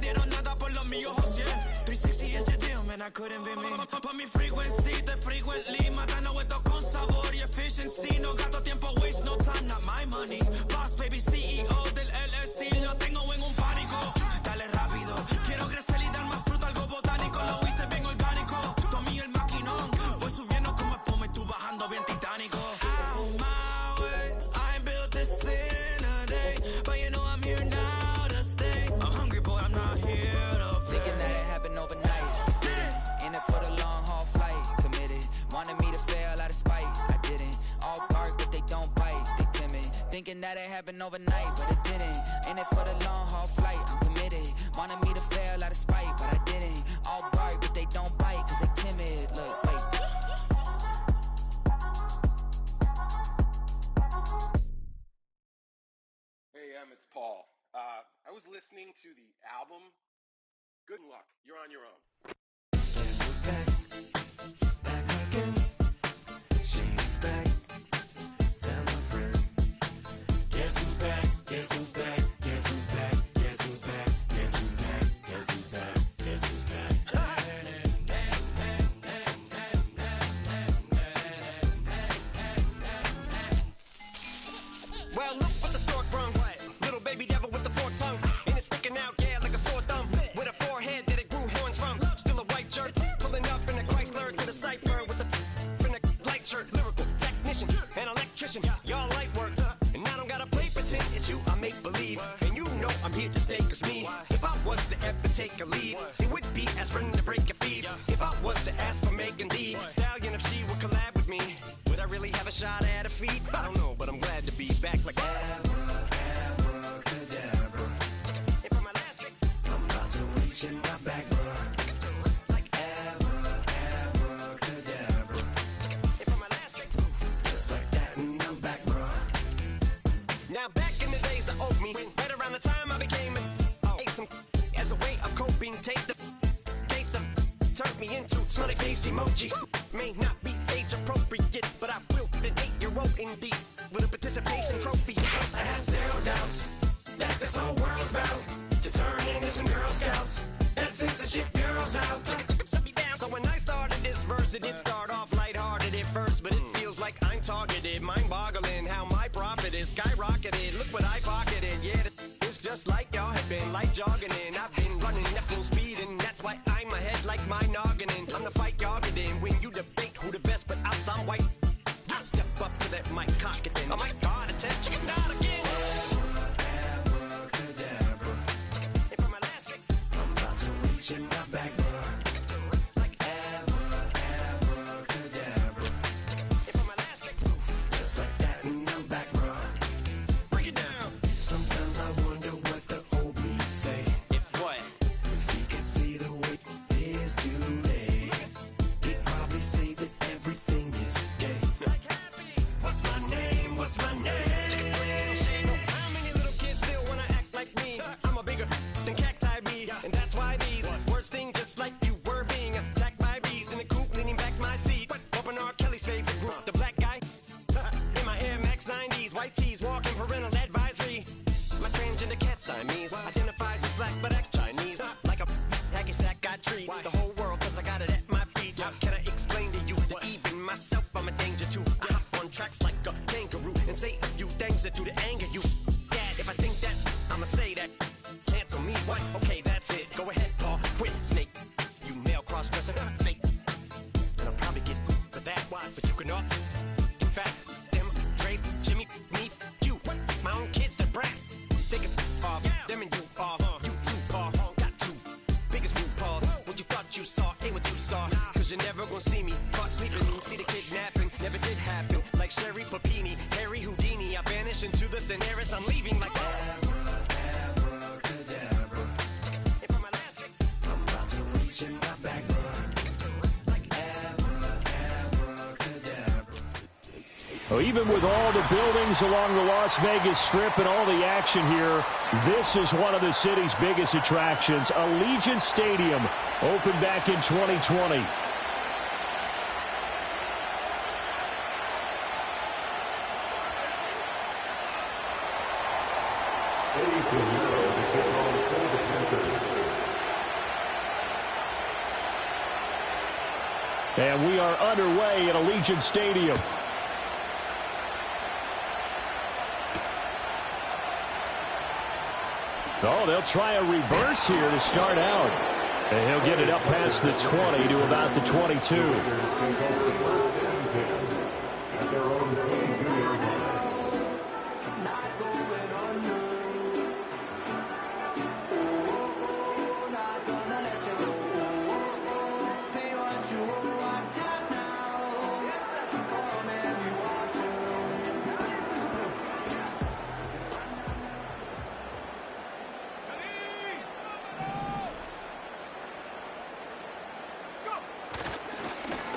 dieron nada por los míos, José. 360 is your deal, man, I couldn't be me. Por mi frequency, te frequently. Matando esto con sabor y efficiency. No gasto tiempo, waste no time, not my money. Boss, baby, CEO del LLC. Lo tengo en un pánico. Dale rápido, quiero crecer y dar más fruto, algo botánico. Lo hice bien orgánico. Tomé el maquinón. Voy subiendo como espuma y tú bajando bien titánico. Out my way, I ain't built this in a day. But you know I'm here now to stay. I'm hungry, boy, I'm not here to play. Thinking that it happened overnight. In it for the long haul flight. Committed. Wanted me to fail out of spite. I didn't. All bark, but they don't bite. They timid. Thinking that it happened overnight, but it didn't. In it for the long haul flight. I'm committed. Wanted me to fail out of spite, but I didn't. All bark, but they don't bite, cause they timid. Look, wait. Hey, it's Paul. I was listening to the album. Good luck. You're on your own. Guess who's back? Back again. She's back. Tell a friend. Guess who's back? Guess who's back? Guess who's back? Guess who's back? Guess who's back? Guess who's back? Guess who's back? Well, look what the stork brung. Little baby devil with the forked tongue. And it's sticking out, yeah, like a sore thumb. With a forehead that it grew horns from. Still a white shirt. Pulling up in a Chrysler to the cipher with the in a light shirt. Lyrical technician, an electrician. Y'all light work. And I don't gotta play pretend it's you, I make believe. And you know I'm here to stay, cause me, if I was to ever take a leave, it would be aspirin to break a feed. If I was to ask for Megan D Stallion, if she would collab with me, would I really have a shot at a feat? I don't know, but I'm glad to be back like Abracadabra. And for my last trick, I'm about to reach in my back, bruh. like Abracadabra. and for my last trick, Just like that, and I'm back, bruh. now back in the days of owed me, right around the time I became ate some as a way of coping. Take the case of turned me into smiley face emoji. May not be age appropriate, but I will be an 8-year-old indeed with a participation trophy. I have zero doubts that this whole world's bound to turn into some Girl Scouts and censorship bureaus out. Set me down. So when I started this verse, it did start off lighthearted at first, but it feels like I'm targeted. Mind-boggling how my profit is skyrocketed. Look what I pocketed. Yeah, it's just like y'all have been like jogging in. I've been running at full speed, and that's why I'm ahead like my noggin. I'm the fight y'all get in when you debate who the best, but I'm some white. I step up to that mic, cock it then. Oh my God, attention, chicken out again. Abracadabra. And for my last trick, I'm about to reach in my back, bruh. like Abracadabra. and for my last trick, Just like that, and I'm back, bruh. break it down. Sometimes I wonder what the old me'd say If what? if he could see the way it is today. He'd probably say that everything is gay. Like happy. What's my name? What's my name? So how many little kids still wanna act like me? I'm a bigger than cacti bee, and that's why these words sting just like you were being attacked by bees in the coop, leaning back my seat. Open R. Kelly's favorite group, the black guy. In my Air Max 90s, white tees, walking parental advisory. My transgender cat Siamese identifies as black but acts Chinese. Like a hacky sack got treat the whole world cause I got it at my feet. How can I explain to you that even myself I'm a danger to? I hop on tracks like a kangaroo and say a few things that do to anger you. Dad, if I think that, I'ma say that. Cancel me, what? Okay, that's it. Go ahead, Paul. Quit, snake. You male cross-dresser, fake. And I'll probably get for that, but you can all. In fact, them, Dre, Jimmy, me, you. My own kids, they're brass. They can off. Them and you off. You too off. Got two. Biggest root paws. What you thought you saw ain't what you saw. Cause you're never gonna see me caught sleeping. See the kidnapping. Never did happen. Like Sherry Papini, Harry Houdini. I vanish into the thin air as I'm leaving like Abracadabra. And for my last trick, I'm about to reach in my back, bruh. like Abracadabra. Well, even with all the buildings along the Las Vegas Strip and all the action here, this is one of the city's biggest attractions. Allegiant Stadium opened back in 2020. To kick off for the Panthers, And we are underway at Allegiant Stadium. Oh, they'll try a reverse here to start out. And he'll get it up past the 20 to about the 22.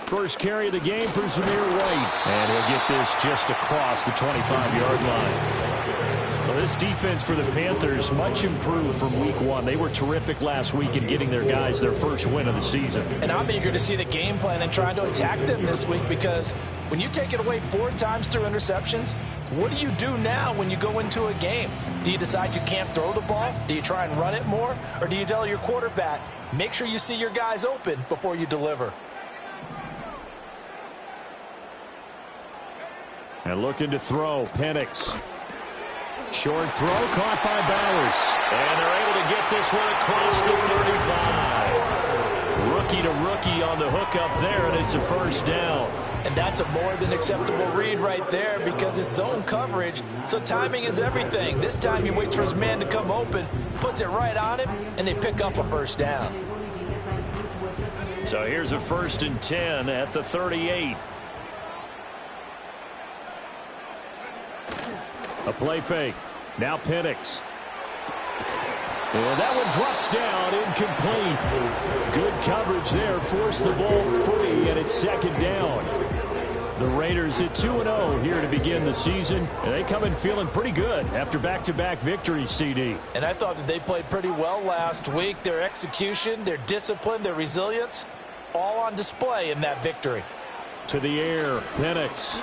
First carry of the game for Zamir White. And he'll get this just across the 25-yard line. Well, this defense for the Panthers, much improved from week one. They were terrific last week in getting their guys their first win of the season. And I'm eager to see the game plan and trying to attack them this week, because when you take it away 4 times through interceptions, what do you do now when you go into a game? Do you decide you can't throw the ball? Do you try and run it more? Or do you tell your quarterback, make sure you see your guys open before you deliver? And looking to throw, Penix. Short throw caught by Bowers. And they're able to get this one across the 35. Rookie to rookie on the hook up there, and it's a first down. And that's a more than acceptable read right there, because it's zone coverage, so timing is everything. This time he waits for his man to come open, puts it right on him, and they pick up a first down. So here's a 1st and 10 at the 38. A play fake. Now Penix. And that one drops down, incomplete. Good coverage there. Forced the ball free, and it's 2nd down. The Raiders at 2-0 here to begin the season. And they come in feeling pretty good after back-to-back victories, CD. And I thought that they played pretty well last week. Their execution, their discipline, their resilience, all on display in that victory. To the air, Penix.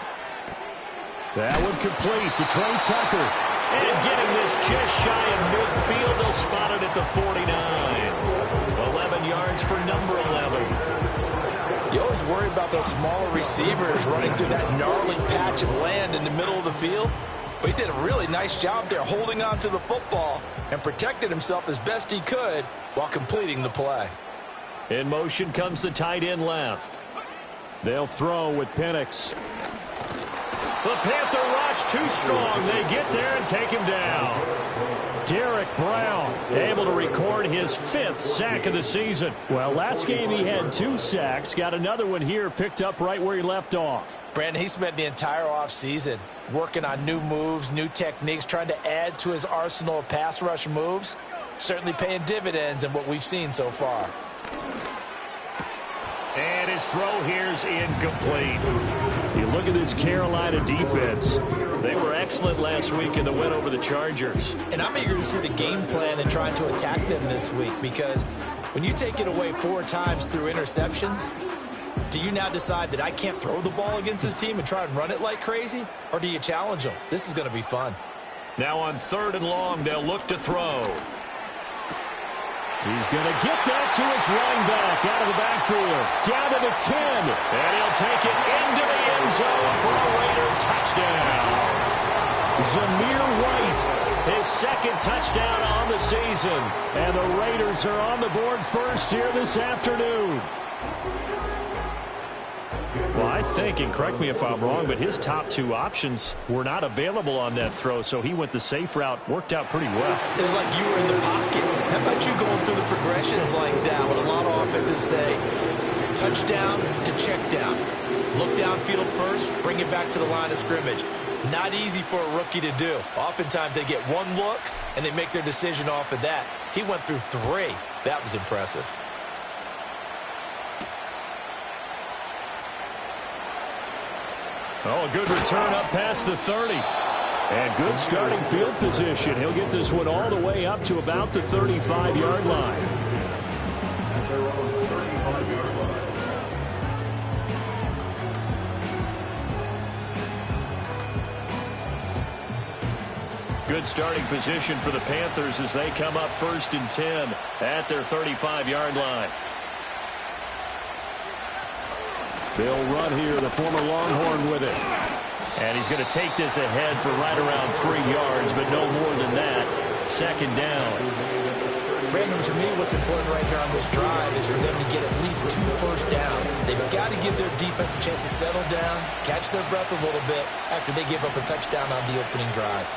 That one complete to Trey Tucker. And getting this just shy of midfield. They'll spot it at the 49. 11 yards for number 11. You always worry about those smaller receivers running through that gnarly patch of land in the middle of the field. But he did a really nice job there holding on to the football and protected himself as best he could while completing the play. In motion comes the tight end left. They'll throw with Penix. The Panther rush too strong. They get there and take him down. Derek Brown able to record his 5th sack of the season. Well, last game he had 2 sacks. Got another one here picked up right where he left off. Brandon, he spent the entire offseason working on new moves, new techniques, trying to add to his arsenal of pass rush moves. Certainly paying dividends in what we've seen so far. And his throw here's incomplete. You look at this Carolina defense. They were excellent last week in the win over the Chargers. And I'm eager to see the game plan and trying to attack them this week, because when you take it away 4 times through interceptions, do you now decide that I can't throw the ball against this team and try and run it like crazy? Or do you challenge them? This is going to be fun. Now on 3rd and long, they'll look to throw. He's going to get that to his running back out of the backfield. Down to the 10. And he'll take it into the end zone for a Raider touchdown. Zamir White, his 2nd touchdown on the season. And the Raiders are on the board first here this afternoon. Well, I think, and correct me if I'm wrong, but his top 2 options were not available on that throw, so he went the safe route. Worked out pretty well. It was like you were in the pocket. How about you going through the progressions like that, what a lot of offenses say? Touchdown to check down. Look downfield first, bring it back to the line of scrimmage. Not easy for a rookie to do. Oftentimes they get 1 look, and they make their decision off of that. He went through 3. That was impressive. Oh, a good return up past the 30. And good starting field position. He'll get this one all the way up to about the 35-yard line. Good starting position for the Panthers as they come up 1st and 10 at their 35-yard line. They'll run here, the former Longhorn with it. And he's going to take this ahead for right around 3 yards, but no more than that. Second down. Brandon, to me, what's important right here on this drive is for them to get at least 2 first downs. They've got to give their defense a chance to settle down, catch their breath a little bit after they give up a touchdown on the opening drive.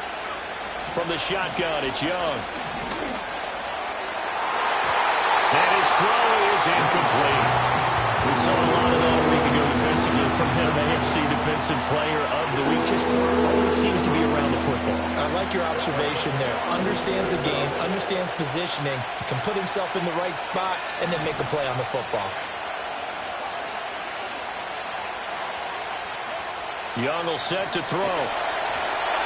From the shotgun, it's Young. And his throw is incomplete. We saw a lot of that a week ago defensively from him, AFC Defensive Player of the Week. Just always seems to be around the football. I like your observation there. Understands the game, understands positioning, can put himself in the right spot, and then make a play on the football. Young will set to throw.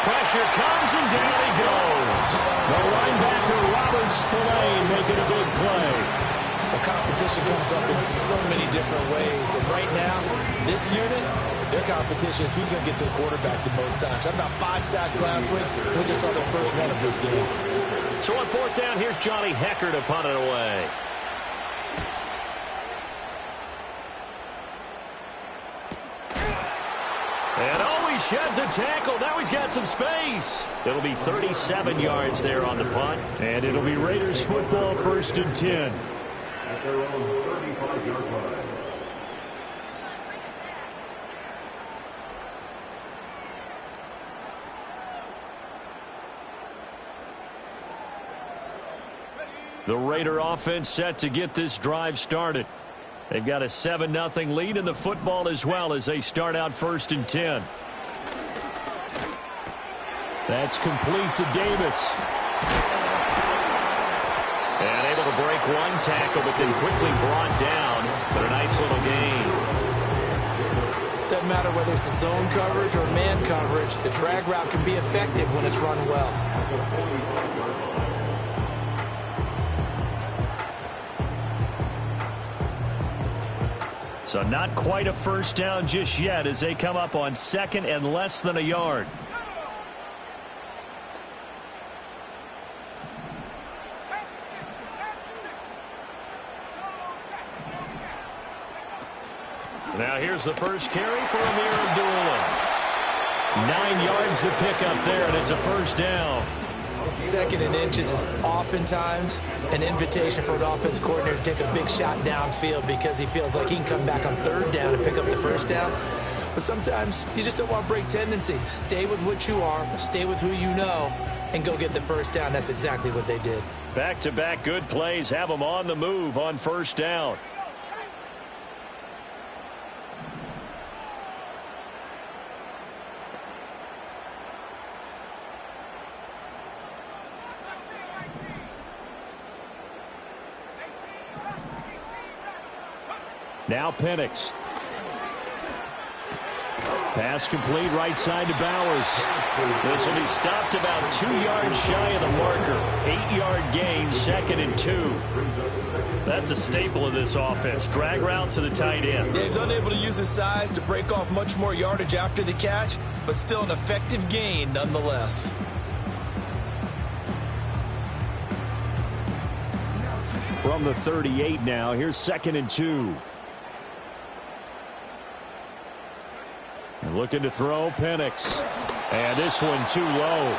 Pressure comes, and down he goes. The linebacker, Robert Spillane, making a big play. The competition comes up in so many different ways. And right now, this unit, their competition is who's going to get to the quarterback the most times. Had about 5 sacks last week. We just saw their first one of this game. So on 4th down, here's Johnny Hecker to punt it away. And he sheds a tackle. Now he's got some space. It'll be 37 yards there on the punt. And it'll be Raiders football, 1st and 10. At their own 35-yard line. The Raider offense set to get this drive started. They've got a 7-0 lead in the football as well as they start out 1st and 10. That's complete to Davis. And able to break one tackle, but then quickly brought down. But a nice little gain. Doesn't matter whether it's a zone coverage or man coverage, the drag route can be effective when it's run well. So not quite a first down just yet as they come up on 2nd and less than a yard. Now here's the first carry for Amir Abdullah. 9 yards to pick up there, and it's a first down. 2nd and inches is oftentimes an invitation for an offense coordinator to take a big shot downfield because he feels like he can come back on 3rd down and pick up the first down. But sometimes you just don't want to break tendency. Stay with what you are, stay with who you know, and go get the first down. That's exactly what they did. Back-to-back good plays have them on the move on 1st down. Now Penix. Pass complete right side to Bowers. This will be stopped about 2 yards shy of the marker. 8-yard gain, 2nd and 2. That's a staple of this offense. Drag route to the tight end. Yeah, he's unable to use his size to break off much more yardage after the catch, but still an effective gain nonetheless. From the 38 now, here's 2nd and 2. And looking to throw, Penix. And this one too low.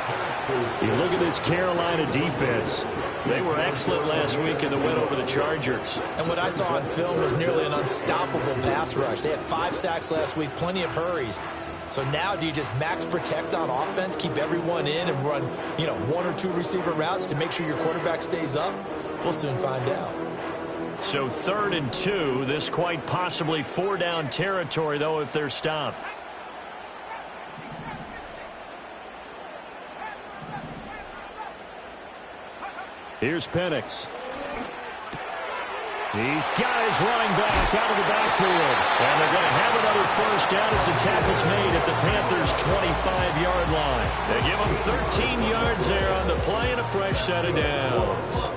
You look at this Carolina defense. They were excellent last week in the win over the Chargers. And what I saw on film was nearly an unstoppable pass rush. They had 5 sacks last week, plenty of hurries. So now do you just max protect on offense, keep everyone in and run, 1 or 2 receiver routes to make sure your quarterback stays up? We'll soon find out. So 3rd and 2, this quite possibly 4-down territory, though, if they're stopped. Here's Penix. He's got his running back out of the backfield. And they're going to have another first down as the tackle's made at the Panthers' 25-yard line. They give them 13 yards there on the play and a fresh set of downs.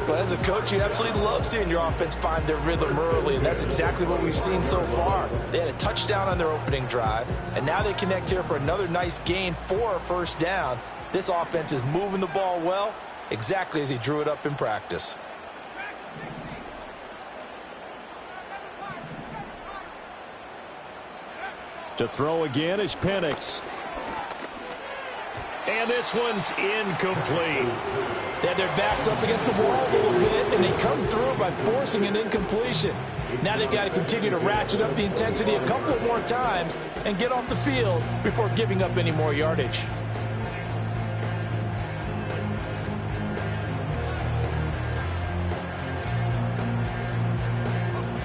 Well, as a coach, you absolutely love seeing your offense find their rhythm early, and that's exactly what we've seen so far. They had a touchdown on their opening drive, and now they connect here for another nice gain for a first down. This offense is moving the ball well, exactly as he drew it up in practice. To throw again is Penix. And this one's incomplete. They had their backs up against the wall a little bit, and they come through by forcing an incompletion. Now they've got to continue to ratchet up the intensity a couple more times and get off the field before giving up any more yardage.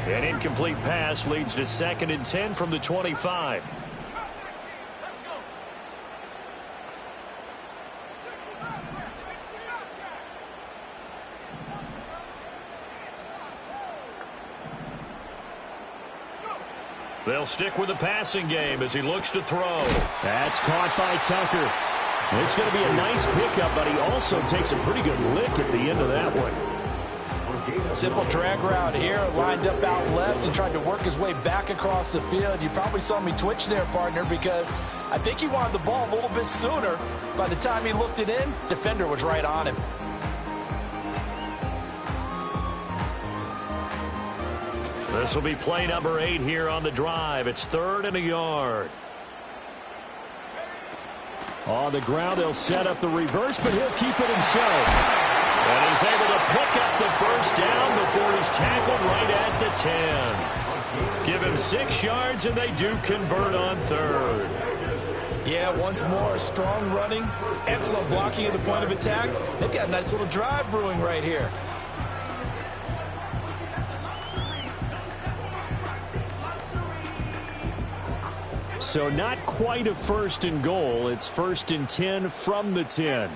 An incomplete pass leads to 2nd and 10 from the 25. They'll stick with the passing game as he looks to throw. That's caught by Tucker. It's going to be a nice pickup, but he also takes a pretty good lick at the end of that one. Simple drag route here, lined up out left and tried to work his way back across the field. You probably saw me twitch there, partner, because I think he wanted the ball a little bit sooner. By the time he looked it in, defender was right on him. This will be play number 8 here on the drive. It's 3rd and a yard. On the ground, they'll set up the reverse, but he'll keep it himself. And he's able to pick up the first down before he's tackled right at the 10. Give him 6 yards, and they do convert on 3rd. Yeah, once more, strong running, excellent blocking at the point of attack. They've got a nice little drive brewing right here. So not quite a 1st and goal. It's 1st and 10 from the 10.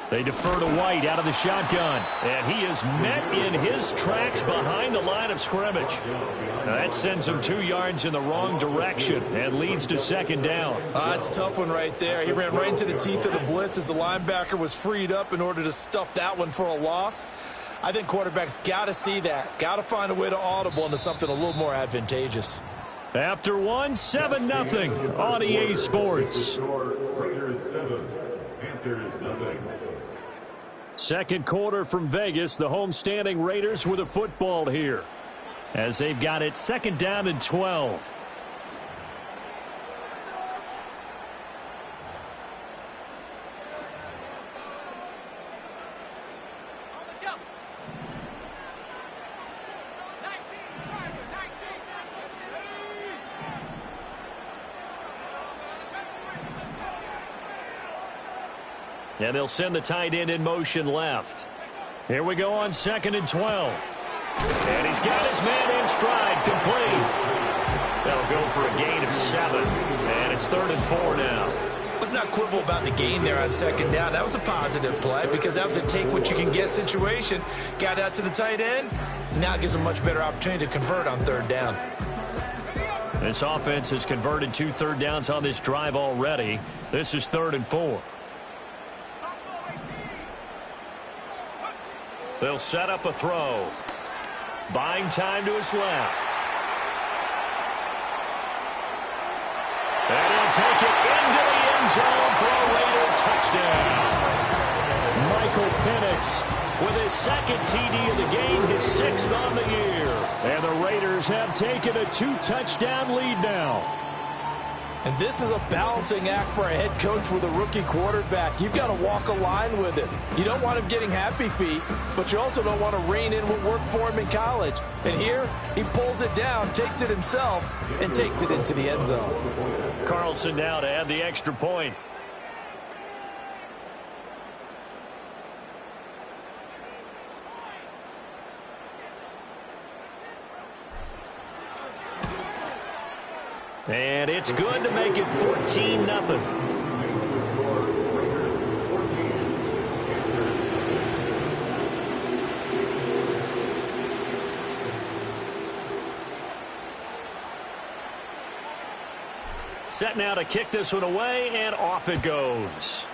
They defer to White out of the shotgun. And he is met in his tracks behind the line of scrimmage. Now that sends him 2 yards in the wrong direction and leads to 2nd down. That's a tough one right there. He ran right into the teeth of the blitz as the linebacker was freed up in order to stuff that one for a loss. I think quarterbacks got to see that. Got to find a way to audible into something a little more advantageous. After 1-7-0 on EA Sports. Raiders 7, Panthers 0. Second quarter from Vegas. The homestanding Raiders with a football here, as they've got it 2nd down and 12. And they'll send the tight end in motion left. Here we go on 2nd and 12. And he's got his man in stride, complete. They'll go for a gain of 7. And it's 3rd and 4 now. Let's not quibble about the gain there on 2nd down. That was a positive play because that was a take-what-you-can-get situation. Got out to the tight end. Now it gives them a much better opportunity to convert on 3rd down. This offense has converted 2 third downs on this drive already. This is 3rd and 4. They'll set up a throw. Buying time to his left. And he'll take it into the end zone for a Raider touchdown. Michael Penix with his 2nd TD of the game, his 6th on the year. And the Raiders have taken a 2-touchdown lead now. And this is a balancing act for a head coach with a rookie quarterback. You've got to walk a line with him. You don't want him getting happy feet, but you also don't want to rein in what worked for him in college. And here, he pulls it down, takes it himself, and takes it into the end zone. Carlson now to add the extra point. And it's good to make it 14-0. Set now to kick this one away, and off it goes.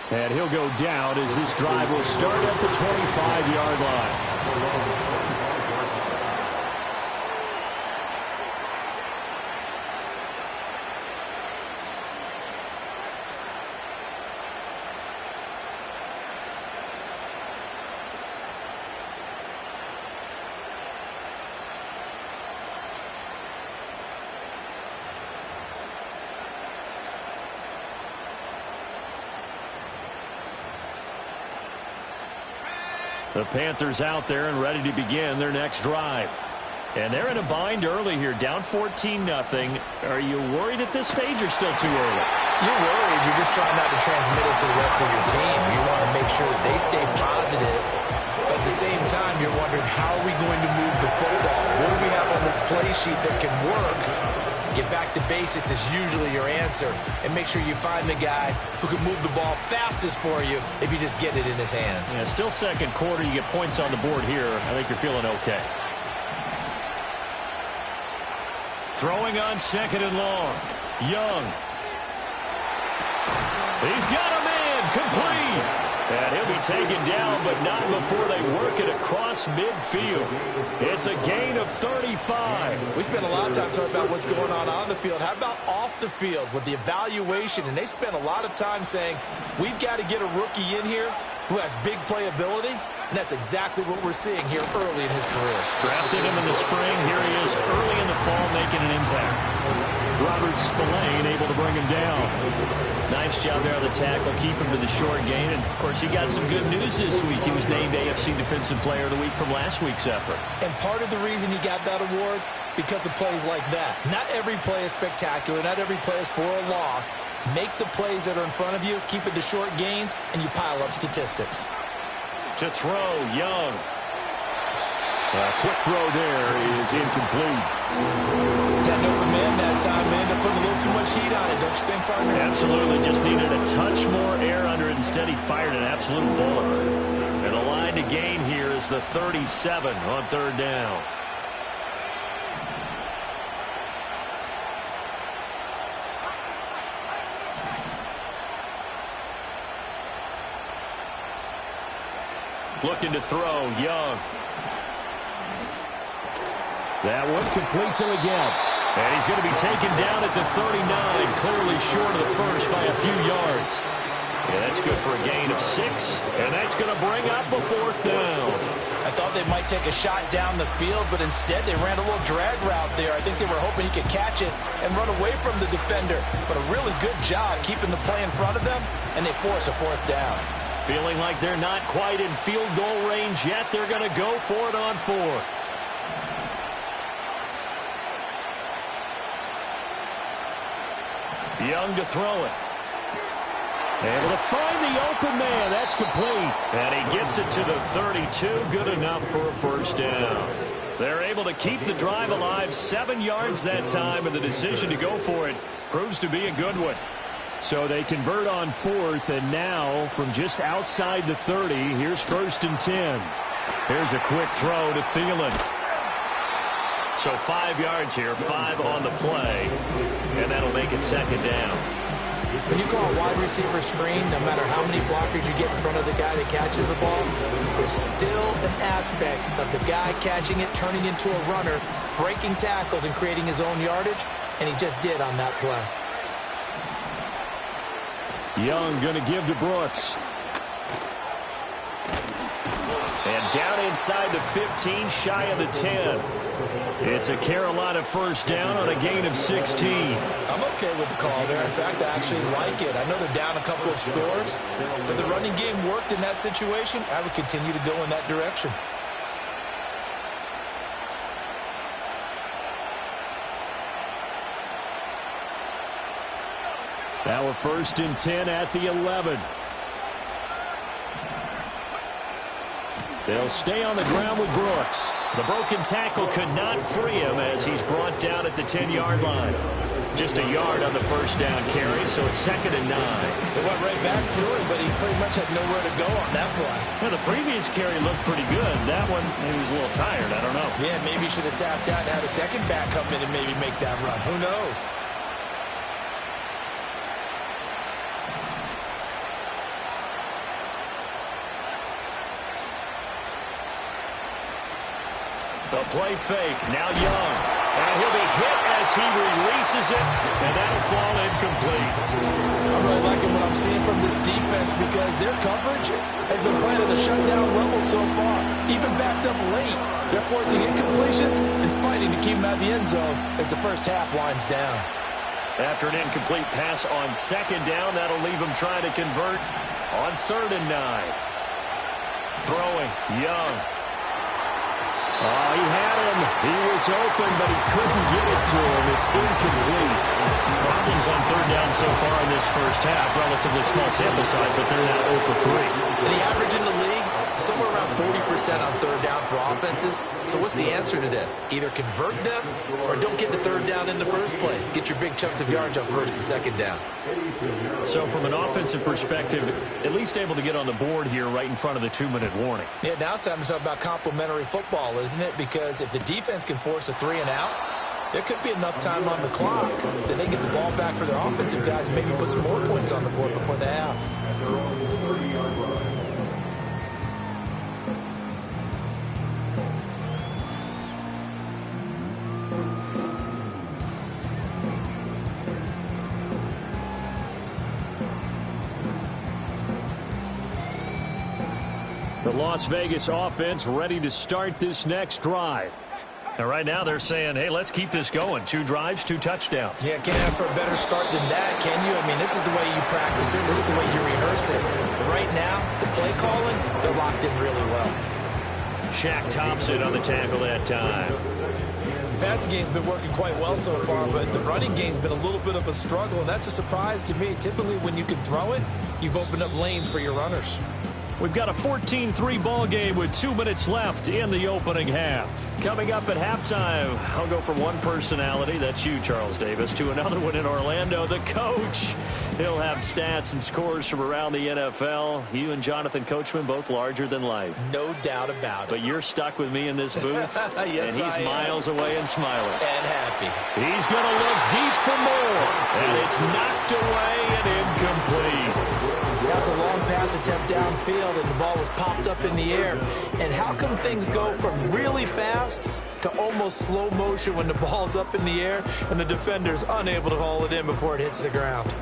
And he'll go down as this drive will start at the 25-yard line. The Panthers out there and ready to begin their next drive. And they're in a bind early here, down 14-0. Are you worried at this stage or still too early? You're worried. You're just trying not to transmit it to the rest of your team. You want to make sure that they stay positive. But at the same time, you're wondering, how are we going to move the football? What do we have on this play sheet that can work? Get back to basics is usually your answer. And make sure you find the guy who can move the ball fastest for you if you just get it in his hands. Yeah, still second quarter. You get points on the board here. I think you're feeling okay. Throwing on second and long. Young. He's got a man. Complete. And he'll be taken down, but not before they work it across midfield. It's a gain of 35. We spent a lot of time talking about what's going on the field. How about off the field with the evaluation? And they spent a lot of time saying, we've got to get a rookie in here who has big playability. And that's exactly what we're seeing here early in his career. Drafted him in the spring. Here he is early in the fall making an impact. Robert Spillane able to bring him down. Nice job there on the tackle. Keep him to the short gain. And, of course, he got some good news this week. He was named AFC Defensive Player of the Week from last week's effort. And part of the reason he got that award, because of plays like that. Not every play is spectacular. Not every play is for a loss. Make the plays that are in front of you, keep it to short gains, and you pile up statistics. To throw, Young. A quick throw there is incomplete. Had an open man that time, man. They're putting a little too much heat on it, don't you think, partner? Absolutely. Just needed a touch more air under it. Instead, he fired an absolute bullet. And the line to gain here is the 37 on third down. Looking to throw, Young. That one complete till again. And he's going to be taken down at the 39, clearly short of the first by a few yards. Yeah, that's good for a gain of 6, and that's going to bring up a fourth down. I thought they might take a shot down the field, but instead they ran a little drag route there. I think they were hoping he could catch it and run away from the defender. But a really good job keeping the play in front of them, and they force a fourth down. Feeling like they're not quite in field goal range yet. They're going to go for it on fourth. Young to throw it. Able to find the open man. That's complete. And he gets it to the 32. Good enough for a first down. They're able to keep the drive alive. 7 yards that time, and the decision to go for it proves to be a good one. So they convert on fourth, and now from just outside the 30, here's 1st and 10. Here's a quick throw to Thielen. So 5 yards here, 5 on the play, and that'll make it second down. When you call a wide receiver screen, no matter how many blockers you get in front of the guy that catches the ball, there's still an aspect of the guy catching it, turning into a runner, breaking tackles and creating his own yardage, and he just did on that play. Young going to give to Brooks. And down inside the 15, shy of the 10. It's a Carolina first down on a gain of 16. I'm okay with the call there. In fact, I actually like it. I know they're down a couple of scores, but the running game worked in that situation. I would continue to go in that direction. Now a 1st and 10 at the 11. They'll stay on the ground with Brooks. The broken tackle could not free him as he's brought down at the 10-yard line. Just a yard on the first down carry, so it's 2nd and 9. They went right back to him, but he pretty much had nowhere to go on that play. Well, the previous carry looked pretty good. That one, maybe he was a little tired. I don't know. Yeah, maybe he should have tapped out and had a second back come in and maybe make that run. Who knows? The play fake, now Young. And he'll be hit as he releases it, and that'll fall incomplete. I'm really liking what I'm seeing from this defense because their coverage has been playing at a shutdown level so far. Even backed up late, they're forcing incompletions and fighting to keep them out of the end zone as the first half winds down. After an incomplete pass on 2nd down, that'll leave them trying to convert on 3rd and 9. throwing. Young. Oh, he had him. He was open, but he couldn't get it to him. It's incomplete. Problems on third down so far in this first half. Relatively small sample size, but they're now 0 for 3. And the average in the league, somewhere around 40% on third down for offenses. So what's the answer to this? Either convert them or don't get the third down in the first place. Get your big chunks of yards on first and second down. So from an offensive perspective, at least able to get on the board here right in front of the 2-minute warning. Yeah, now it's time to talk about complementary football, isn't it? Because if the defense can force a 3 and out, there could be enough time on the clock that they get the ball back for their offensive guys and maybe put some more points on the board before the half. The Las Vegas offense ready to start this next drive. And right now they're saying, hey, let's keep this going. 2 drives, 2 touchdowns. Yeah, can't ask for a better start than that, can you? I mean, this is the way you practice it. This is the way you rehearse it. But right now, the play calling, they're locked in really well. Shaq Thompson on the tackle that time. The passing game's been working quite well so far, but the running game's been a little bit of a struggle, and that's a surprise to me. Typically, when you can throw it, you've opened up lanes for your runners. We've got a 14-3 ball game with 2 minutes left in the opening half. Coming up at halftime, I'll go from one personality, that's you, Charles Davis, to another one in Orlando, the coach. He'll have stats and scores from around the NFL. You and Jonathan Coachman, both larger than life. No doubt about it. But you're stuck with me in this booth, yes, and he's miles away and smiling. And happy. He's going to look deep for more, and it's knocked away and incomplete. That was a long pass attempt downfield, and the ball was popped up in the air. And how come things go from really fast to almost slow motion when the ball's up in the air and the defender's unable to haul it in before it hits the ground?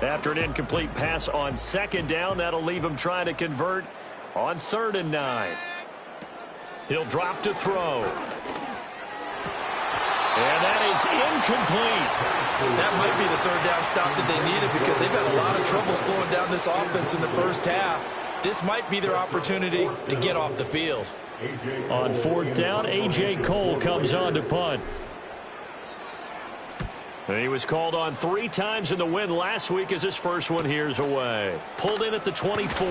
After an incomplete pass on second down, that'll leave him trying to convert on 3rd and 9. He'll drop to throw. And that is incomplete. That might be the third down stop that they needed because they've had a lot of trouble slowing down this offense in the first half. This might be their opportunity to get off the field. On 4th down, A.J. Cole comes on to punt. And he was called on 3 times in the win last week as his first one here's away. Pulled in at the 24.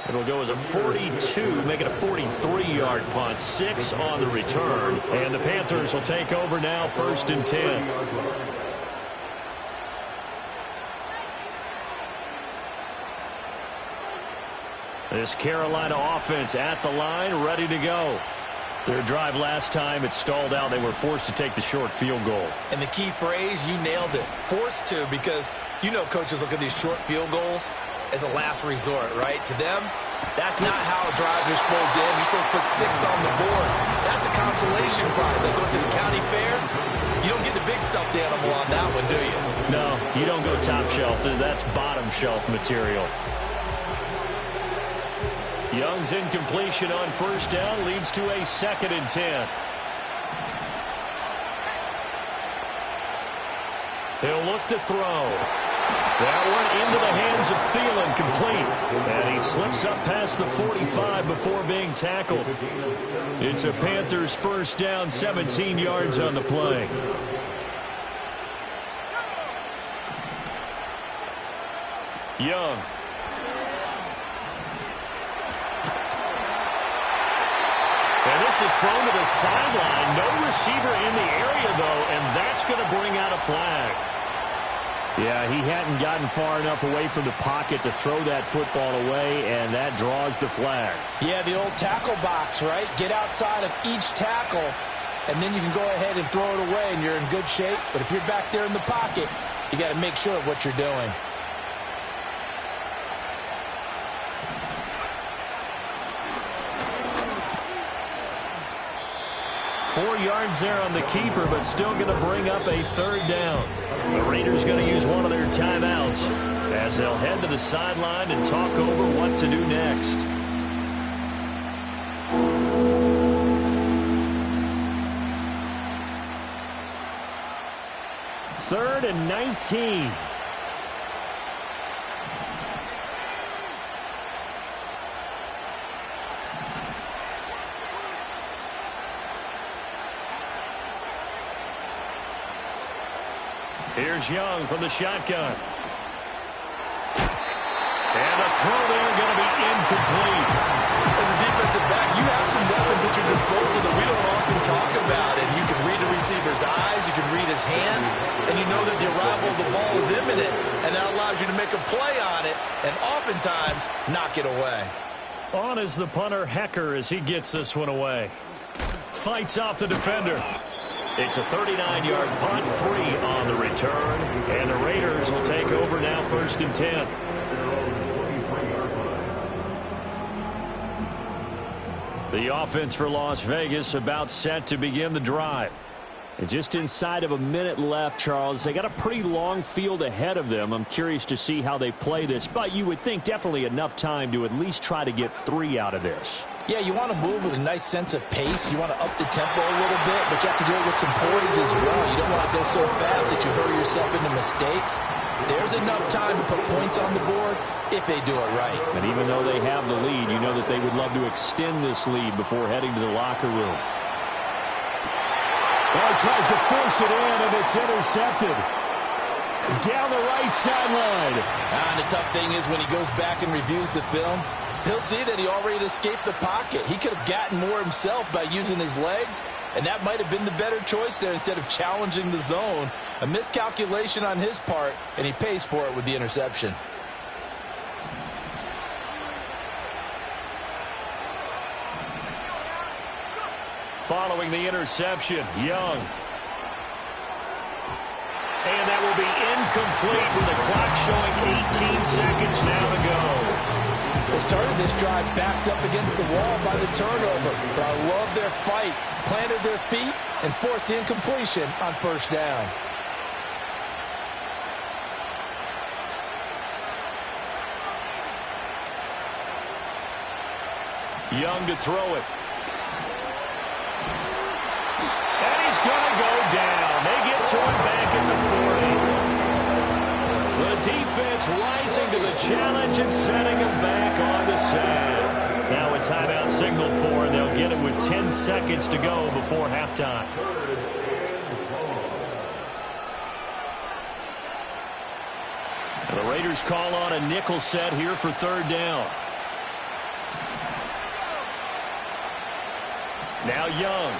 It'll go as a 42, make it a 43-yard punt, 6 on the return. And the Panthers will take over now, 1st and 10. This Carolina offense at the line, ready to go. Their drive last time, it stalled out. They were forced to take the short field goal. And the key phrase, you nailed it, forced to, because you know coaches look at these short field goals as a last resort, right? To them, that's not how drives are supposed to end. You're supposed to put 6 on the board. That's a consolation prize. Like going to the county fair, you don't get the big stuffed animal on that one, do you? No, you don't go top shelf. That's bottom shelf material. Young's incompletion on 1st down leads to a 2nd and 10. He'll look to throw. That one into the hands of Thielen, complete. And he slips up past the 45 before being tackled. It's a Panthers 1st down, 17 yards on the play. Young. And this is thrown to the sideline. No receiver in the area, though, and that's going to bring out a flag. Yeah, he hadn't gotten far enough away from the pocket to throw that football away, and that draws the flag. Yeah, the old tackle box, right? Get outside of each tackle, and then you can go ahead and throw it away, and you're in good shape. But if you're back there in the pocket, you got to make sure of what you're doing. Four yards there on the keeper, but still going to bring up a 3rd down. The Raiders going to use one of their timeouts as they'll head to the sideline and talk over what to do next. Third and 19. Here's Young from the shotgun. And the throw there going to be incomplete. As a defensive back, you have some weapons at your disposal that we don't often talk about. And you can read the receiver's eyes, you can read his hands, and you know that the arrival of the ball is imminent. And that allows you to make a play on it and oftentimes knock it away. On is the punter, Hecker, as he gets this one away. Fights off the defender. It's a 39-yard punt, 3 on the return. And the Raiders will take over now, 1st and 10. The offense for Las Vegas about set to begin the drive. And just inside of a minute left, Charles, they got a pretty long field ahead of them. I'm curious to see how they play this, but you would think definitely enough time to at least try to get 3 out of this. Yeah, you want to move with a nice sense of pace. You want to up the tempo a little bit, but you have to do it with some poise as well. You don't want to go so fast that you hurry yourself into mistakes. There's enough time to put points on the board if they do it right. And even though they have the lead, you know that they would love to extend this lead before heading to the locker room. Well, he tries to force it in, and it's intercepted. Down the right sideline. And the tough thing is when he goes back and reviews the film, he'll see that he already escaped the pocket. He could have gotten more himself by using his legs, and that might have been the better choice there instead of challenging the zone. A miscalculation on his part, and he pays for it with the interception. Following the interception, Young. And that will be incomplete with the clock showing 18 seconds now to go. They started this drive backed up against the wall by the turnover, but I love their fight. Planted their feet and forced the incompletion on 1st down. Young to throw it. And he's going to go down. They get to him back at the 40. The defense rising to the challenge and setting him back on the side. Now a timeout signal for, and they'll get it with 10 seconds to go before halftime. And the Raiders call on a nickel set here for 3rd down. Now Young.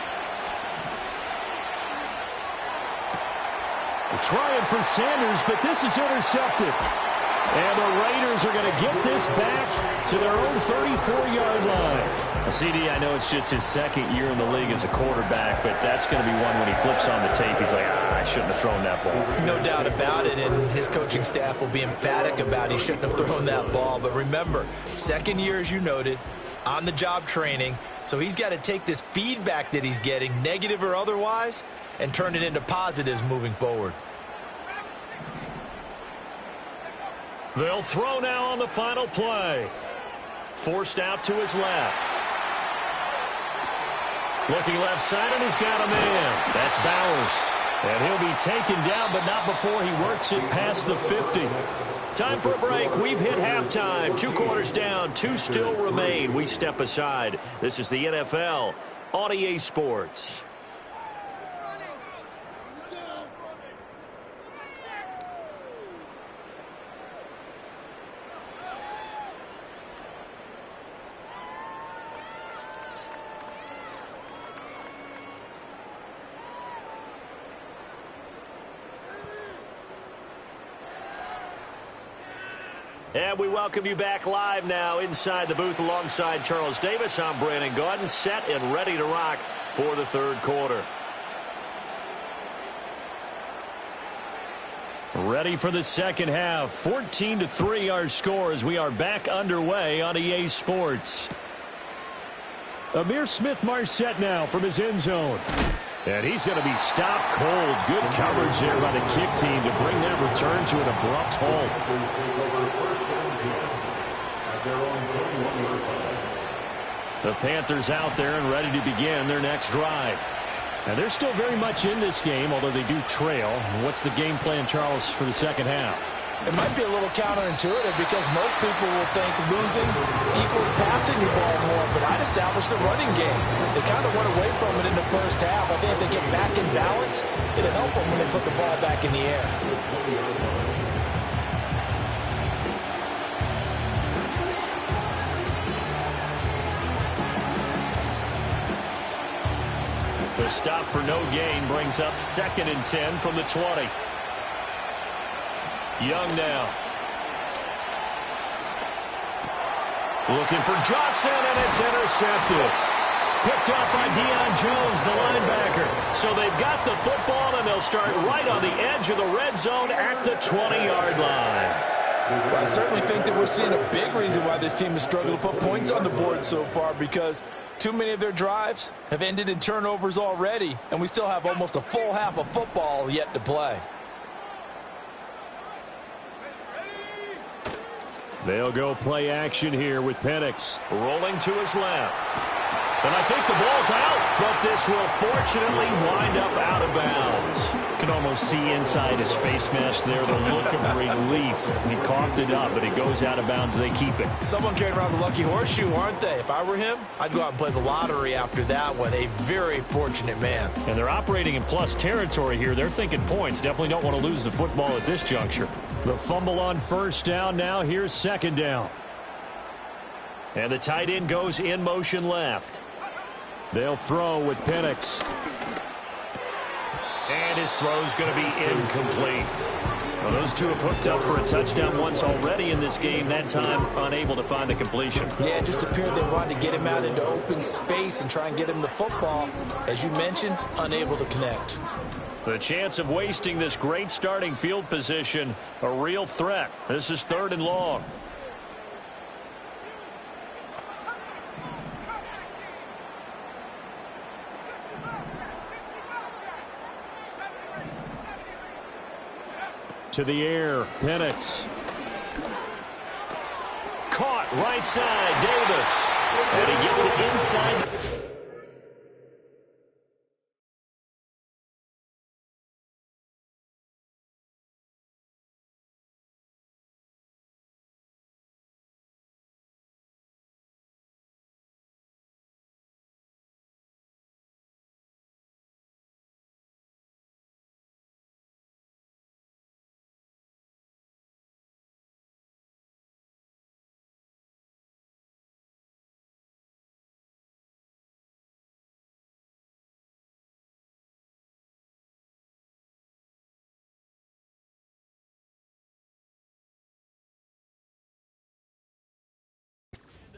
Trying for Sanders, but this is intercepted. And the Raiders are going to get this back to their own 34-yard line. A CD, I know it's just his 2nd year in the league as a quarterback, but that's going to be one when he flips on the tape, he's like, I shouldn't have thrown that ball. No doubt about it, and his coaching staff will be emphatic about he shouldn't have thrown that ball. But remember, 2nd year, as you noted, on-the-job training, so he's got to take this feedback that he's getting, negative or otherwise, and turn it into positives moving forward. They'll throw now on the final play. Forced out to his left. Looking left side, and he's got a man. That's Bowers. And he'll be taken down, but not before he works it past the 50. Time for a break. We've hit halftime. 2 quarters down, 2 still remain. We step aside. This is the NFL on EA Sports. And we welcome you back live now inside the booth alongside Charles Davis. I'm Brandon Gaudin, set and ready to rock for the 3rd quarter. Ready for the 2nd half. 14-3 our score as we are back underway on EA Sports. Amir Smith-Marset now from his end zone. And he's going to be stopped cold. Good coverage there by the kick team to bring that return to an abrupt halt. The Panthers out there and ready to begin their next drive. And they're still very much in this game, although they do trail. What's the game plan, Charles, for the 2nd half? It might be a little counterintuitive because most people will think losing equals passing the ball more, but I'd establish the running game. They kind of went away from it in the 1st half. I think if they get back in balance, It'll help them when they put the ball back in the air. The stop for no gain brings up 2nd and 10 from the 20. Young now. Looking for Johnson, and it's intercepted. Picked up by Deion Jones, the linebacker. So they've got the football, and they'll start right on the edge of the red zone at the 20-yard line. Well, I certainly think that we're seeing a big reason why this team has struggled to put points on the board so far, because too many of their drives have ended in turnovers already, and we still have almost a full half of football yet to play. They'll go play action here with Penix rolling to his left. And I think the ball's out, but this will fortunately wind up out of bounds. You can almost see inside his face mask there the look of relief. He coughed it up, but it goes out of bounds. They keep it. Someone carrying around the lucky horseshoe, aren't they? If I were him, I'd go out and play the lottery after that one. A very fortunate man. And they're operating in plus territory here. They're thinking points. Definitely don't want to lose the football at this juncture. The fumble on 1st down. Now here's 2nd down. And the tight end goes in motion left. They'll throw with Penix. And his throw's going to be incomplete. Well, those two have hooked up for a touchdown once already in this game. That time, unable to find the completion. Yeah, it just appeared they wanted to get him out into open space and try and get him the football. As you mentioned, unable to connect. The chance of wasting this great starting field position, a real threat. This is 3rd and long. To the air, Penix. Caught right side, Davis. And he gets it inside.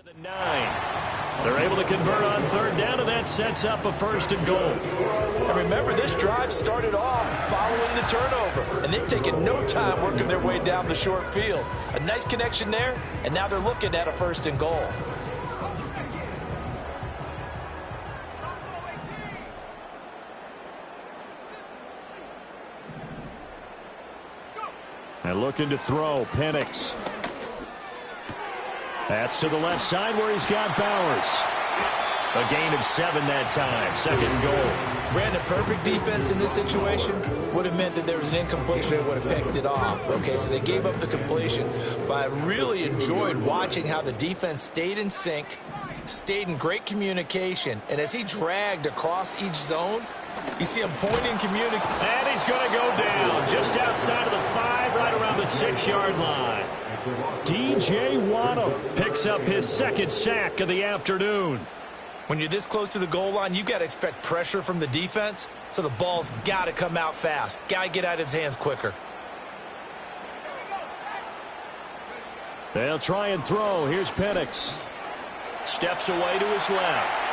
The 9. They're able to convert on 3rd down, and that sets up a 1st and goal. And remember, this drive started off following the turnover, and they've taken no time working their way down the short field. A nice connection there, and now they're looking at a 1st and goal. And looking to throw, Penix. That's to the left side where he's got Bowers. A gain of 7 that time. 2nd and goal. Brandon, perfect defense in this situation would have meant that there was an incompletion that would have picked it off. Okay, so they gave up the completion. But I really enjoyed watching how the defense stayed in sync, stayed in great communication, and as he dragged across each zone, you see him pointing, communicating. And he's going to go down just outside of the 5, right around the 6-yard line. DJ Waddle picks up his 2nd sack of the afternoon. When you're this close to the goal line, you've got to expect pressure from the defense, so the ball's got to come out fast. Got to get out of his hands quicker. They'll try and throw. Here's Penix. Steps away to his left.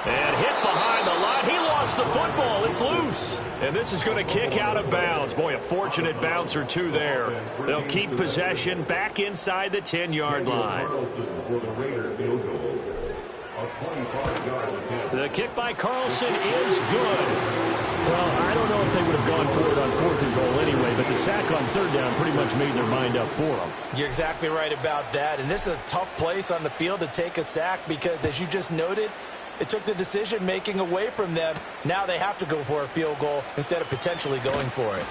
And hit behind the line. He lost the football. It's loose. And this is going to kick out of bounds. Boy, a fortunate bounce or two there. They'll keep possession back inside the 10-yard line. The kick by Carlson is good. Well, I don't know if they would have gone for it on 4th and goal anyway, but the sack on 3rd down pretty much made their mind up for them. You're exactly right about that. And this is a tough place on the field to take a sack because, as you just noted, it took the decision-making away from them. Now they have to go for a field goal instead of potentially going for it.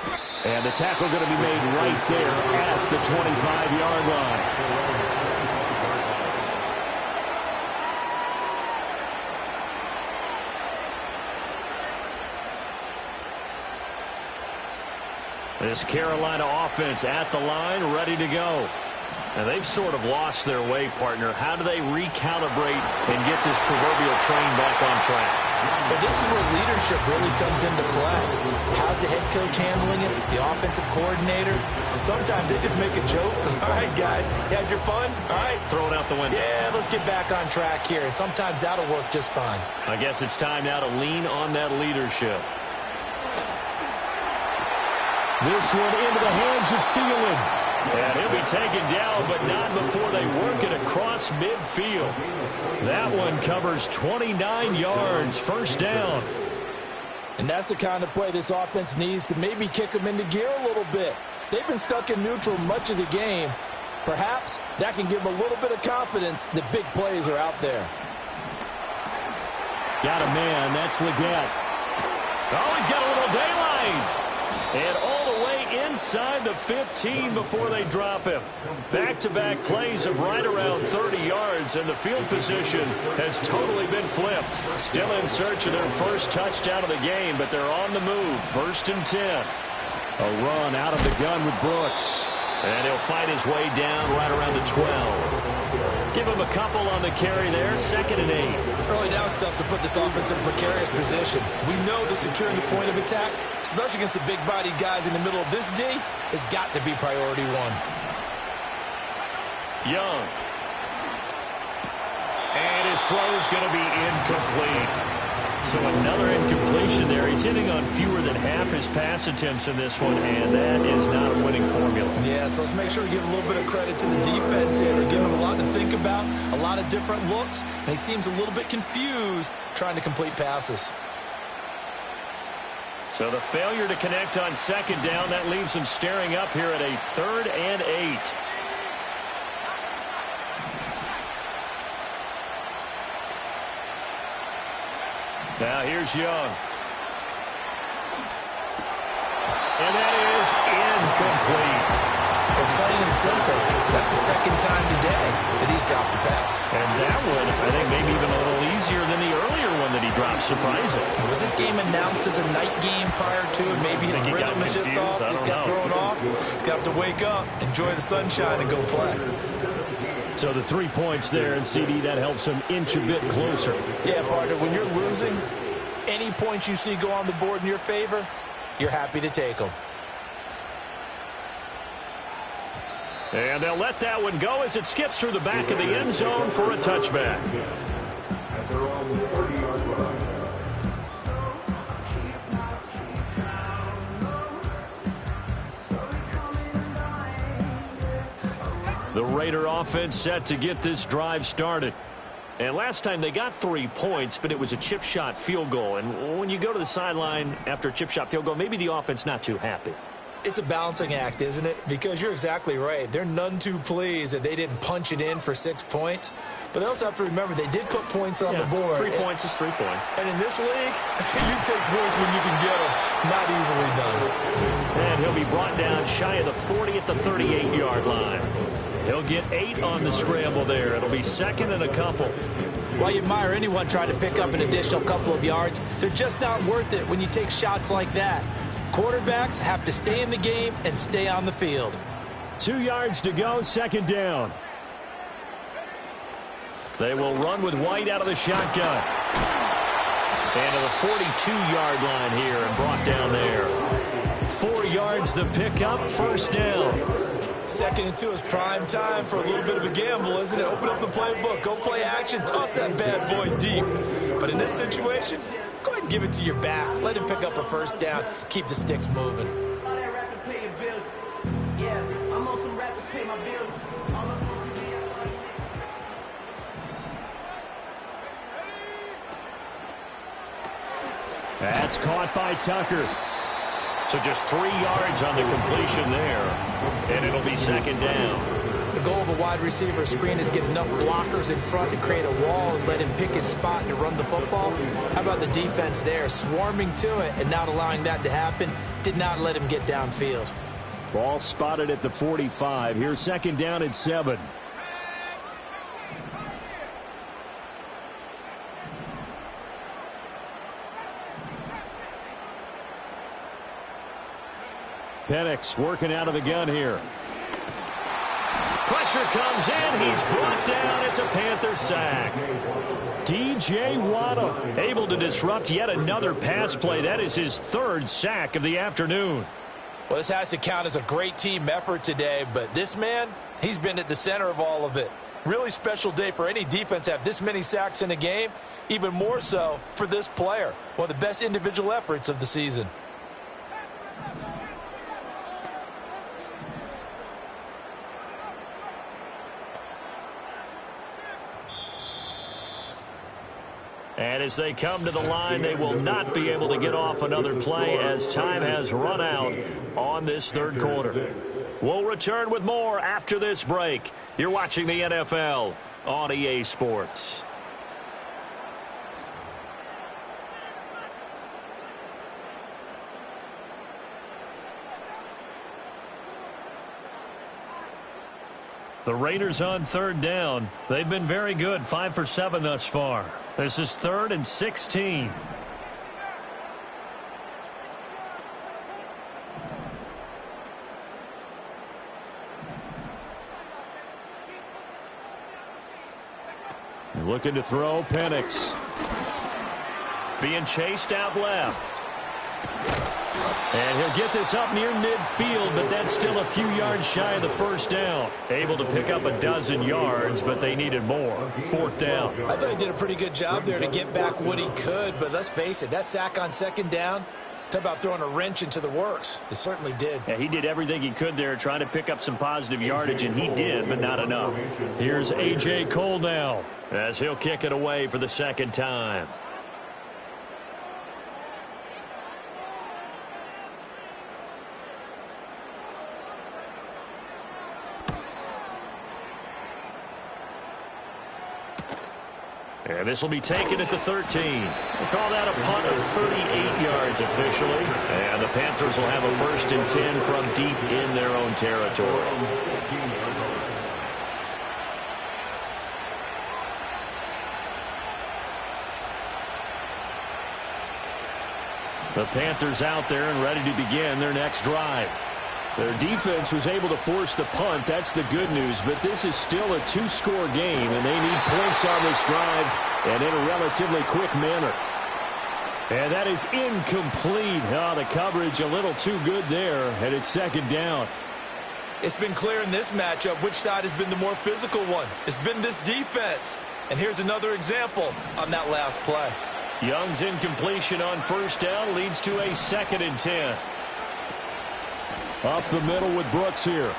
And the tackle going to be made right there at the 25-yard line. This Carolina offense at the line, ready to go. And they've sort of lost their way, partner. How do they recalibrate and get this proverbial train back on track? But this is where leadership really comes into play. How's the head coach handling it? The offensive coordinator? Sometimes they just make a joke. All right, guys, you had your fun? All right. Throw it out the window. Yeah, let's get back on track here. And sometimes that'll work just fine. I guess it's time now to lean on that leadership. This one into the hands of Thielen. And he'll be taken down, but not before they work it across midfield. That one covers 29 yards, first down. And that's the kind of play this offense needs to maybe kick them into gear a little bit. They've been stuck in neutral much of the game. Perhaps that can give them a little bit of confidence that big plays are out there. Got a man, that's Leggett. Oh, he's got a little daylight. And all the way inside the 15 before they drop him. Back-to-back plays of right around 30 yards, and the field position has totally been flipped. Still in search of their first touchdown of the game, but they're on the move. 1st and 10. A run out of the gun with Brooks. And he'll fight his way down right around the 12. Give him a couple on the carry there. 2nd and 8. Early down stuff to put this offense in a precarious position. We know that securing the point of attack, especially against the big-bodied guys in the middle of this D, has got to be priority one. Young. And his throw's going to be incomplete. So another incompletion there. He's hitting on fewer than half his pass attempts in this one, and that is not a winning formula. Yeah, so let's make sure we give a little bit of credit to the defense here. They're giving him a lot to think about, a lot of different looks, and he seems a little bit confused trying to complete passes. So the failure to connect on 2nd down, that leaves him staring up here at a 3rd and 8. Now here's Young. And that is incomplete. Well, plain and simple, that's the 2nd time today that he's dropped a pass. And that one, I think, maybe even a little easier than the earlier one that he dropped, surprising. Was this game announced as a night game prior to, and maybe his rhythm is just off? He's got thrown off. He's got to wake up, enjoy the sunshine, and go play. So the 3 points there, and CD, that helps him inch a bit closer. Yeah, partner, when you're losing, any points you see go on the board in your favor, you're happy to take them. And they'll let that one go as it skips through the back of the end zone for a touchback. The Raider offense set to get this drive started. And last time they got 3 points, but it was a chip shot field goal. And when you go to the sideline after a chip shot field goal, maybe the offense not too happy. It's a balancing act, isn't it? Because you're exactly right. They're none too pleased that they didn't punch it in for 6 points. But they also have to remember they did put points on the board. 3 points is 3 points. And in this league, you take points when you can get them. Not easily done. And he'll be brought down shy of the 40 at the 38-yard line. He'll get 8 on the scramble there. It'll be 2nd and a couple. While you admire anyone trying to pick up an additional couple of yards, they're just not worth it when you take shots like that. Quarterbacks have to stay in the game and stay on the field. 2 yards to go, 2nd down. They will run with White out of the shotgun. And to the 42-yard line here and brought down there. 4 yards the pickup, 1st down. 2nd and 2 is prime time for a little bit of a gamble, isn't it? Open up the playbook, go play action, toss that bad boy deep. But in this situation, go ahead and give it to your back. Let him pick up a 1st down, keep the sticks moving. That's caught by Tucker. So just 3 yards on the completion there. And it'll be 2nd down. The goal of a wide receiver screen is get enough blockers in front to create a wall and let him pick his spot to run the football. How about the defense there? Swarming to it and not allowing that to happen. Did not let him get downfield. Ball spotted at the 45. Here's 2nd down at 7. Penix working out of the gun here. Pressure comes in. He's brought down. It's a Panther sack. DJ Waddle able to disrupt yet another pass play. That is his third sack of the afternoon. Well, this has to count as a great team effort today, but this man, he's been at the center of all of it. Really special day for any defense to have this many sacks in a game, even more so for this player. One of the best individual efforts of the season. And as they come to the line, they will not be able to get off another play as time has run out on this third quarter. We'll return with more after this break. You're watching the NFL on EA Sports. The Raiders on third down. They've been very good, 5 for 7 thus far. This is 3rd and 16. Looking to throw, Penix. Being chased out left. And he'll get this up near midfield, but that's still a few yards shy of the first down. Able to pick up a dozen yards, but they needed more. 4th down. I thought he did a pretty good job there to get back what he could, but let's face it, that sack on 2nd down, talk about throwing a wrench into the works. It certainly did. Yeah, he did everything he could there trying to pick up some positive yardage, and he did, but not enough. Here's A.J. Cole now, as he'll kick it away for the 2nd time. And this will be taken at the 13. They call that a punt of 38 yards officially. And the Panthers will have a 1st and 10 from deep in their own territory. The Panthers out there and ready to begin their next drive. Their defense was able to force the punt. That's the good news. But this is still a 2-score game, and they need points on this drive and in a relatively quick manner. And that is incomplete. Oh, the coverage a little too good there, and it's 2nd down. It's been clear in this matchup which side has been the more physical one. It's been this defense. And here's another example on that last play. Young's incompletion on 1st down leads to a 2nd and 10. Up the middle with Brooks here.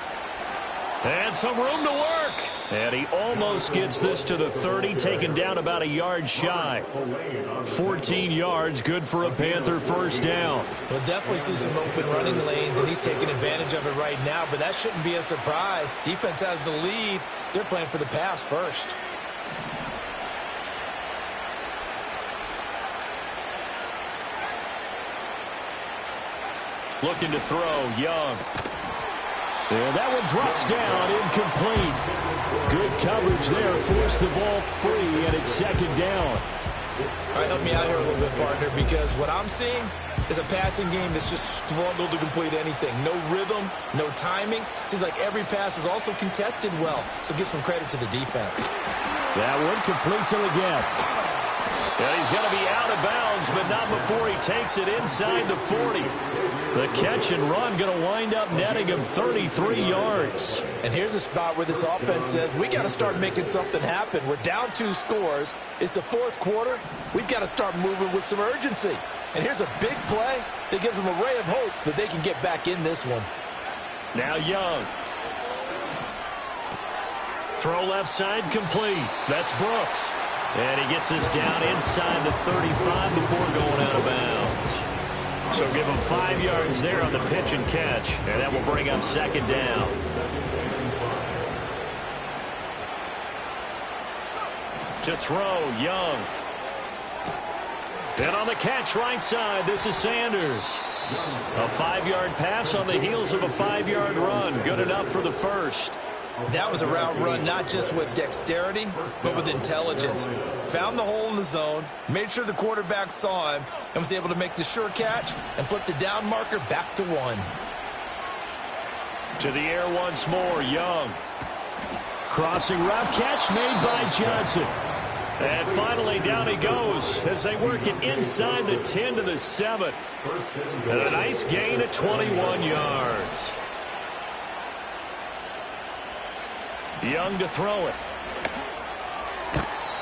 And some room to work. And he almost gets this to the 30, taken down about a yard shy. 14 yards, good for a Panther 1st down. We'll definitely see some open running lanes, and he's taking advantage of it right now, but that shouldn't be a surprise. Defense has the lead. They're playing for the pass first. Looking to throw, Young. And that one drops down, incomplete. Good coverage there, forced the ball free, and it's 2nd down. All right, help me out here a little bit, partner, because what I'm seeing is a passing game that's just struggled to complete anything. No rhythm, no timing. Seems like every pass is also contested well, so give some credit to the defense. That one complete to the gap. And he's going to be out of bounds, but not before he takes it inside the 40. The catch and run going to wind up netting him 33 yards. And here's a spot where this offense says, we got to start making something happen. We're down 2 scores. It's the 4th quarter. We've got to start moving with some urgency. And here's a big play that gives them a ray of hope that they can get back in this one. Now Young. Throw left side complete. That's Brooks. And he gets this down inside the 35 before going out of bounds. So give him 5 yards there on the pitch and catch. And that will bring up 2nd down. To throw, Young. And on the catch right side, this is Sanders. A 5-yard pass on the heels of a 5-yard run. Good enough for the 1st. That was a route run not just with dexterity, but with intelligence. Found the hole in the zone, made sure the quarterback saw him, and was able to make the sure catch and flip the down marker back to 1. To the air once more, Young. Crossing route catch made by Johnson. And finally, down he goes as they work it inside the 10 to the 7. And a nice gain of 21 yards. Young to throw it.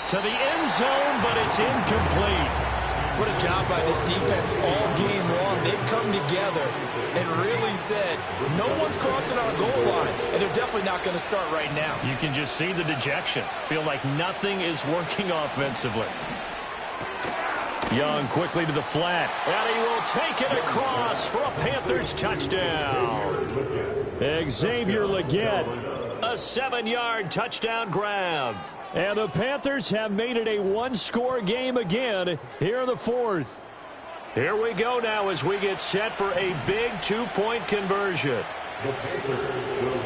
To the end zone, but it's incomplete. What a job by this defense all game long. They've come together and really said, no one's crossing our goal line, and they're definitely not going to start right now. You can just see the dejection. Feel like nothing is working offensively. Young quickly to the flat, and he will take it across for a Panthers touchdown. Xavier Legette. A 7-yard touchdown grab. And the Panthers have made it a one-score game again here in the fourth. Here we go now as we get set for a big two-point conversion.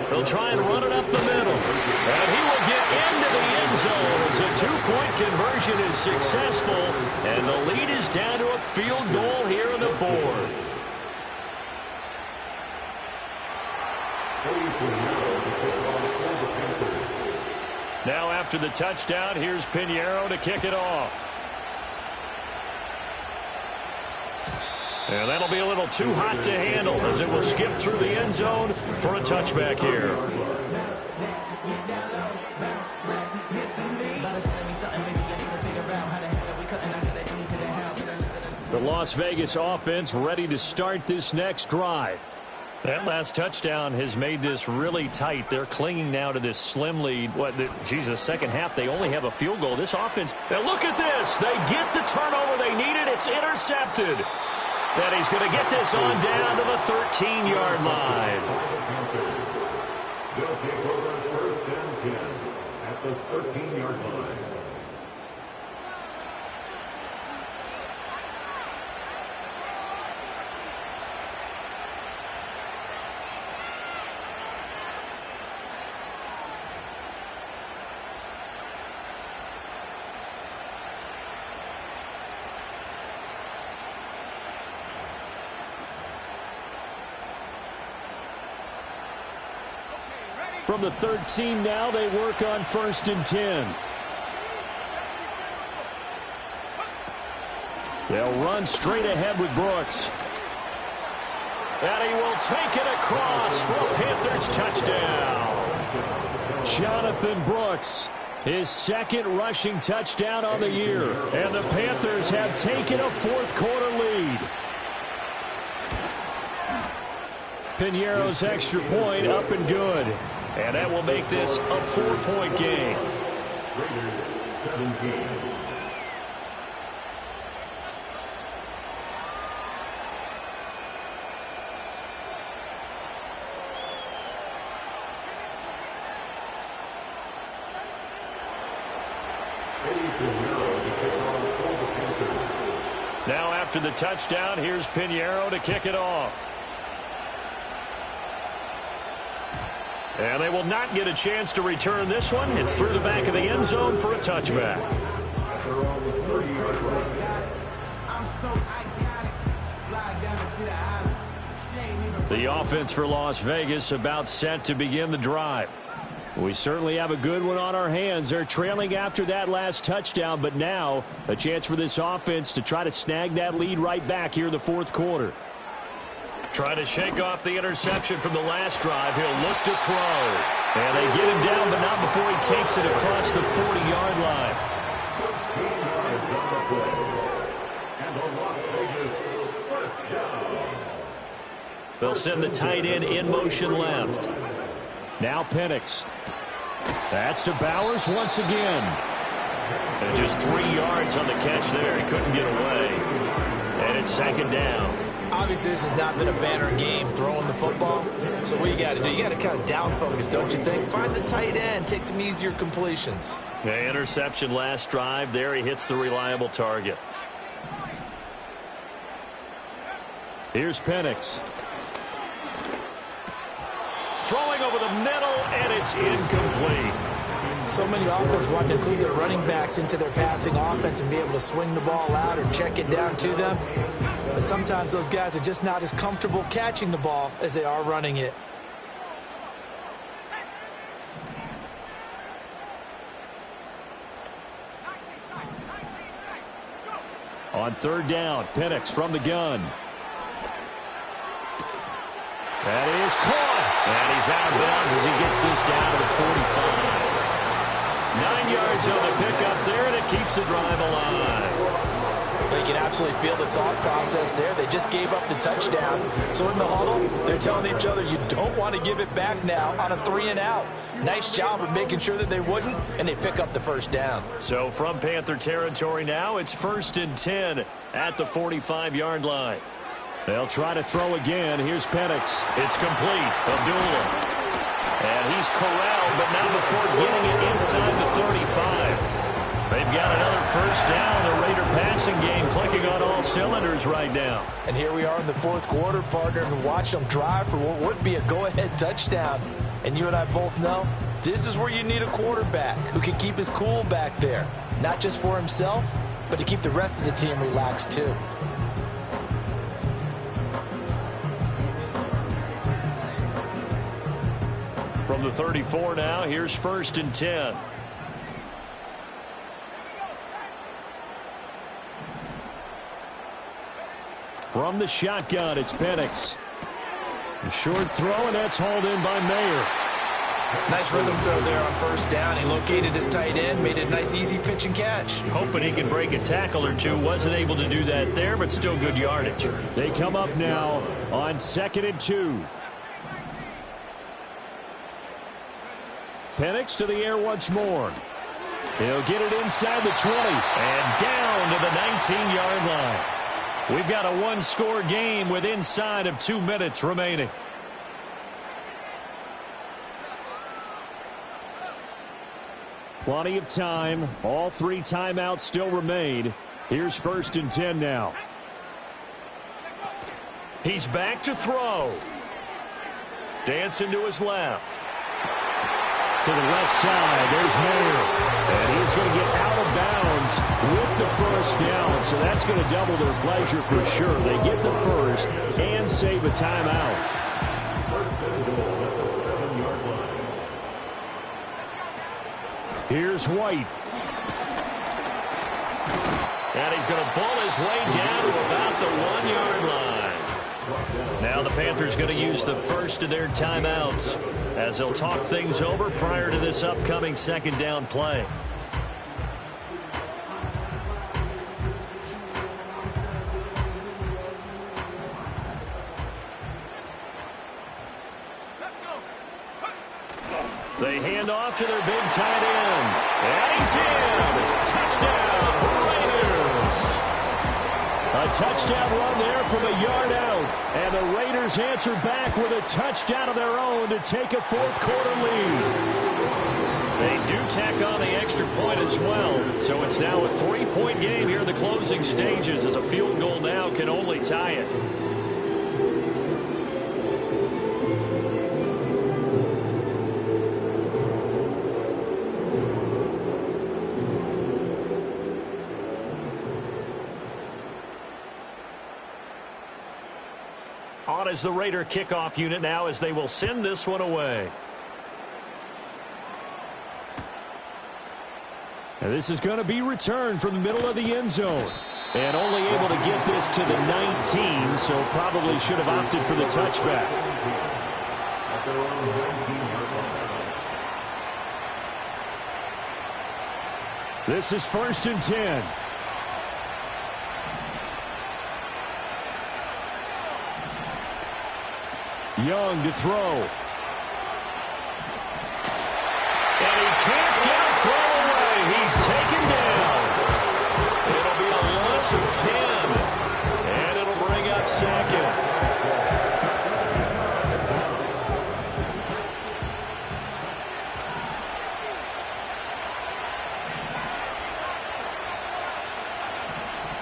They'll try and run it up the middle. And he will get into the end zone as a two-point conversion is successful. And the lead is down to a field goal here in the fourth. Now after the touchdown, here's Pinheiro to kick it off. And that'll be a little too hot to handle as it will skip through the end zone for a touchback here. The Las Vegas offense ready to start this next drive. That last touchdown has made this really tight. They're clinging now to this slim lead. Second half, they only have a field goal. This offense, now look at this. They get the turnover they needed. It's intercepted. And he's going to get this on down to the 13-yard line. They'll take over first and 10 at the 13-yard line. From the 13 now, they work on 1st and 10. They'll run straight ahead with Brooks. And he will take it across for a Panthers touchdown. Jonathan Brooks, his second rushing touchdown on the year. And the Panthers have taken a fourth-quarter lead. Pinheiro's extra point up and good. And that will make this a 4-point game. Raiders 17. Now after the touchdown, here's Pinheiro to kick it off. And they will not get a chance to return this one. It's through the back of the end zone for a touchback. The offense for Las Vegas about set to begin the drive. We certainly have a good one on our hands. They're trailing after that last touchdown, but now a chance for this offense to try to snag that lead right back here in the fourth quarter. Trying to shake off the interception from the last drive. He'll look to throw. And they get him down, but not before he takes it across the 40-yard line. They'll send the tight end in motion left. Now Penix. That's to Bowers once again. And just 3 yards on the catch there. He couldn't get away. And it's second down. Obviously, this has not been a banner game throwing the football. So what you got to do, you got to kind of down focus, don't you think? Find the tight end, take some easier completions. The interception last drive. There he hits the reliable target. Here's Penix. Throwing over the middle, and it's incomplete. So many offenses want to include their running backs into their passing offense and be able to swing the ball out or check it down to them. But sometimes those guys are just not as comfortable catching the ball as they are running it. On third down, Penix from the gun. That is caught. And he's out of bounds as he gets this down to the 45. 9 yards on the pickup there, and it keeps the drive alive. You can absolutely feel the thought process there. They just gave up the touchdown. So in the huddle, they're telling each other, you don't want to give it back now on a 3-and-out. Nice job of making sure that they wouldn't, and they pick up the first down. So from Panther territory now, it's 1st and 10 at the 45-yard line. They'll try to throw again. Here's Penix. It's complete. Abdullah. And he's corralled, but not before getting it inside the 35. They've got another first down. The Raider passing game clicking on all cylinders right now. And here we are in the fourth quarter, partner, and watch them drive for what would be a go-ahead touchdown. And you and I both know this is where you need a quarterback who can keep his cool back there. Not just for himself, but to keep the rest of the team relaxed too. From the 34 now, here's 1st and 10. From the shotgun, it's Penix. A short throw, and that's hauled in by Mayer. Nice rhythm throw there on first down. He located his tight end, made it a nice easy pitch and catch. Hoping he could break a tackle or two. Wasn't able to do that there, but still good yardage. They come up now on 2nd and 2. Penix to the air once more. He'll get it inside the 20. And down to the 19-yard line. We've got a one-score game with inside of 2 minutes remaining. Plenty of time. All 3 timeouts still remain. Here's 1st and 10 now. He's back to throw. Dancing to his left. To the left side, there's Mayer. And he's going to get out of bounds with the first down. So that's going to double their pleasure for sure. They get the first and save a timeout. Here's White. And he's going to pull his way down to about the 1-yard line. Now the Panthers going to use the first of their timeouts as they'll talk things over prior to this upcoming second down play. They hand off to their big tight end. And he's in. Touchdown, Raiders. A touchdown run there from a yard out. And the Raiders answer back with a touchdown of their own to take a fourth-quarter lead. They do tack on the extra point as well. So it's now a 3-point game here in the closing stages as a field goal now can only tie it. On as the Raider kickoff unit now as they will send this one away. And this is going to be returned from the middle of the end zone. And only able to get this to the 19, so probably should have opted for the touchback. This is 1st and 10. Young to throw. And he can't get a throw away. He's taken down. It'll be a loss of 10. And it'll bring up 2nd.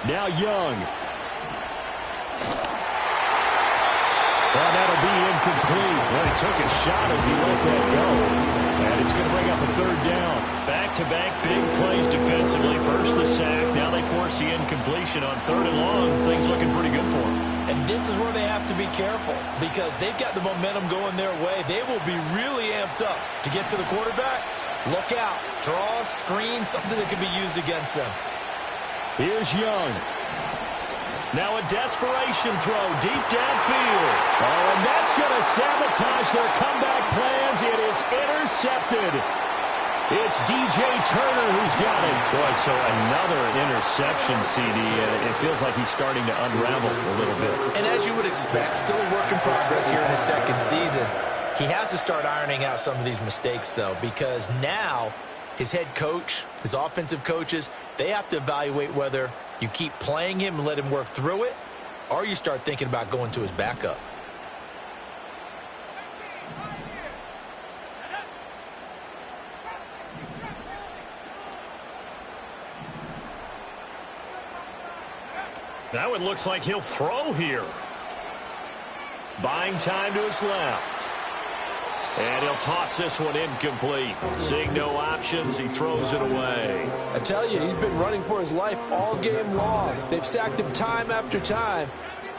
Now Young. Well, that'll be incomplete. Well, he took a shot as he let that go. And it's going to bring up a 3rd down. Back-to-back big plays defensively. First the sack. Now they force the incompletion on 3rd and long. Things looking pretty good for them. And this is where they have to be careful because they've got the momentum going their way. They will be really amped up to get to the quarterback. Look out. Draw, screen, something that can be used against them. Here's Young. Now a desperation throw deep downfield. Oh, and that's going to sabotage their comeback plans. It is intercepted. It's DJ Turner who's got it. Boy, so another interception, CD. It feels like he's starting to unravel a little bit. And as you would expect, still a work in progress here in his second season. He has to start ironing out some of these mistakes, though, because now his head coach, his offensive coaches, they have to evaluate whether you keep playing him and let him work through it, or you start thinking about going to his backup. Now it looks like he'll throw here. Buying time to his left. And he'll toss this one incomplete. Seeing no options, he throws it away. I tell you, he's been running for his life all game long. They've sacked him time after time.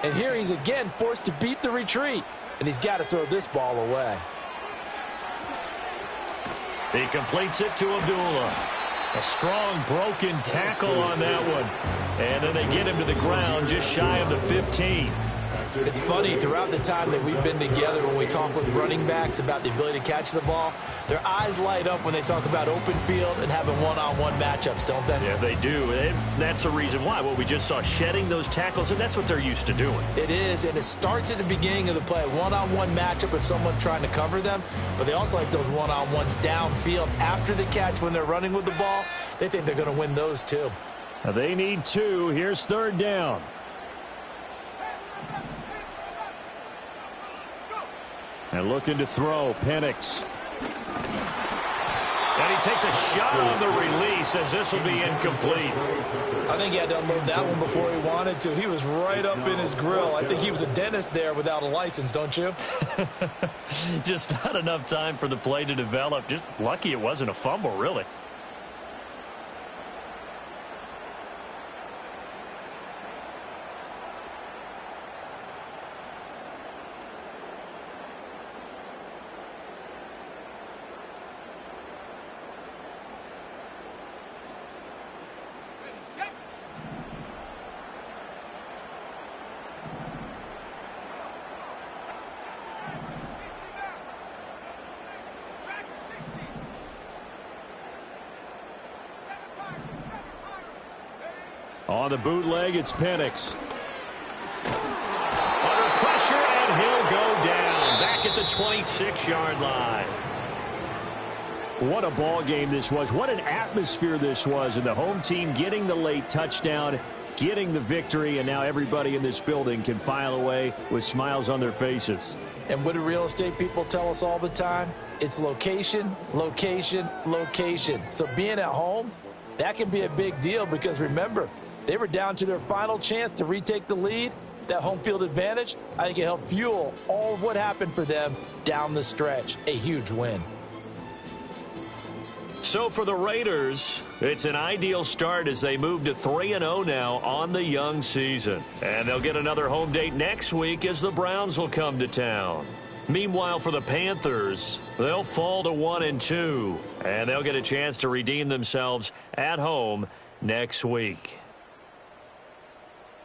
And here he's again forced to beat the retreat. And he's got to throw this ball away. He completes it to Abdullah. A strong broken tackle on that one. And then they get him to the ground just shy of the 15. It's funny, throughout the time that we've been together, when we talk with running backs about the ability to catch the ball, their eyes light up when they talk about open field and having one-on-one matchups, don't they? Yeah, they do. And that's the reason why. Well, we just saw shedding those tackles, and that's what they're used to doing. It is, and it starts at the beginning of the play. One-on-one matchup if someone's trying to cover them, but they also like those one-on-ones downfield after the catch when they're running with the ball. They think they're going to win those too. Now they need two. Here's third down. And looking to throw, Penix. And he takes a shot on the release as this will be incomplete. I think he had to unload that one before he wanted to. He was right up in his grill. I think he was a dentist there without a license, don't you? Just not enough time for the play to develop. Just lucky it wasn't a fumble, really. On the bootleg, it's Penix. Under pressure, and he'll go down. Back at the 26-yard line. What a ball game this was. What an atmosphere this was. And the home team getting the late touchdown, getting the victory, and now everybody in this building can file away with smiles on their faces. And what do real estate people tell us all the time? It's location, location, location. So being at home, that can be a big deal because remember, they were down to their final chance to retake the lead. That home field advantage, I think it helped fuel all of what happened for them down the stretch. A huge win. So for the Raiders, it's an ideal start as they move to 3-0 now on the young season. And they'll get another home date next week as the Browns will come to town. Meanwhile, for the Panthers, they'll fall to 1-2. And they'll get a chance to redeem themselves at home next week.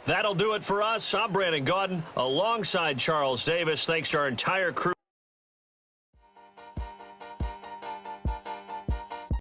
That'll do it for us. I'm Brandon Gaudin alongside Charles Davis. Thanks to our entire crew.